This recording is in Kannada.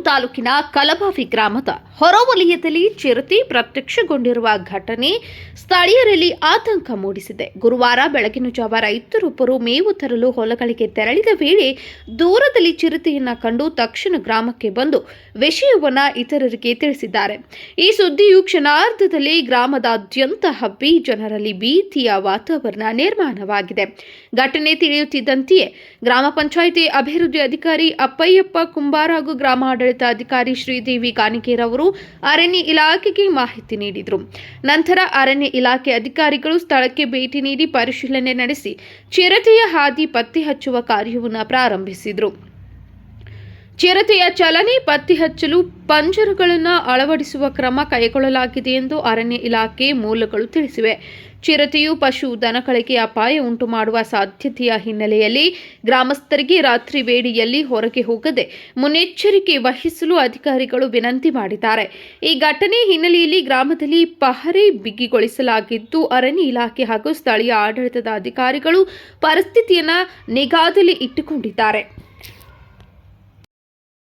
ತಾಲೂಕಿನ ಕಲಬಾವಿ ಗ್ರಾಮದ ಹೊರವಲಯದಲ್ಲಿ ಚಿರತೆ ಪ್ರತ್ಯಕ್ಷಗೊಂಡಿರುವ ಘಟನೆ ಸ್ಥಳೀಯರಲ್ಲಿ ಆತಂಕ ಮೂಡಿಸಿದೆ. ಗುರುವಾರ ಬೆಳಗಿನ ಜಾವ ರೈತರೊಬ್ಬರು ಮೇವು ತರಲು ಹೊಲಗಳಿಗೆ ತೆರಳಿದ ವೇಳೆ ದೂರದಲ್ಲಿ ಚಿರತೆಯನ್ನ ಕಂಡು ತಕ್ಷಣ ಗ್ರಾಮಕ್ಕೆ ಬಂದು ವಿಷಯವನ್ನ ಇತರರಿಗೆ ತಿಳಿಸಿದ್ದಾರೆ. ಈ ಸುದ್ದಿಯು ಕ್ಷಣಾರ್ಧದಲ್ಲಿ ಗ್ರಾಮದಾದ್ಯಂತ ಹಬ್ಬಿ ಜನರಲ್ಲಿ ಭೀತಿಯ ವಾತಾವರಣ ನಿರ್ಮಾಣವಾಗಿದೆ. ಘಟನೆ ತಿಳಿಯುತ್ತಿದ್ದಂತೆಯೇ ಗ್ರಾಮ ಪಂಚಾಯಿತಿ ಅಭಿವೃದ್ಧಿ ಅಧಿಕಾರಿ ಅಪ್ಪಯ್ಯಪ್ಪ ಕುಂಬಾರ ಹಾಗೂ ಗ್ರಾಮಾಡಳಿತ ಅಧಿಕಾರಿ ಶ್ರೀದೇವಿ ಕಾನಿಕೇರ್ ಅವರು ಅರಣ್ಯ ಇಲಾಖೆಗೆ ಮಾಹಿತಿ ನೀಡಿದರು. ನಂತರ ಅರಣ್ಯ ಇಲಾಖೆ ಅಧಿಕಾರಿಗಳು ಸ್ಥಳಕ್ಕೆ ಭೇಟಿ ನೀಡಿ ಪರಿಶೀಲನೆ ನಡೆಸಿ ಚಿರತೆಯ ಹಾದಿ ಪತ್ತೆ ಹಚ್ಚುವ ಕಾರ್ಯವನ್ನು ಪ್ರಾರಂಭಿಸಿದರು. ಚಿರತೆಯ ಚಲನೆ ಪತ್ತೆ ಹಚ್ಚಲು ಪಂಜರಗಳನ್ನು ಅಳವಡಿಸುವ ಕ್ರಮ ಕೈಗೊಳ್ಳಲಾಗಿದೆ ಎಂದು ಅರಣ್ಯ ಇಲಾಖೆ ಮೂಲಗಳು ತಿಳಿಸಿವೆ. ಚಿರತೆಯು ಪಶು ದನಗಳಿಗೆ ಅಪಾಯ ಉಂಟು ಮಾಡುವ ಸಾಧ್ಯತೆಯ ಹಿನ್ನೆಲೆಯಲ್ಲಿ ಗ್ರಾಮಸ್ಥರಿಗೆ ರಾತ್ರಿ ವೇಳೆಯಲ್ಲಿ ಹೊರಗೆ ಹೋಗದೆ ಮುನ್ನೆಚ್ಚರಿಕೆ ವಹಿಸಲು ಅಧಿಕಾರಿಗಳು ವಿನಂತಿ ಮಾಡಿದ್ದಾರೆ. ಈ ಘಟನೆ ಹಿನ್ನೆಲೆಯಲ್ಲಿ ಗ್ರಾಮದಲ್ಲಿ ಪಹರೆ ಬಿಗಿಗೊಳಿಸಲಾಗಿದ್ದು ಅರಣ್ಯ ಇಲಾಖೆ ಹಾಗೂ ಸ್ಥಳೀಯ ಆಡಳಿತದ ಅಧಿಕಾರಿಗಳು ಪರಿಸ್ಥಿತಿಯನ್ನು ನಿಗಾದಲ್ಲಿ ಇಟ್ಟುಕೊಂಡಿದ್ದಾರೆ.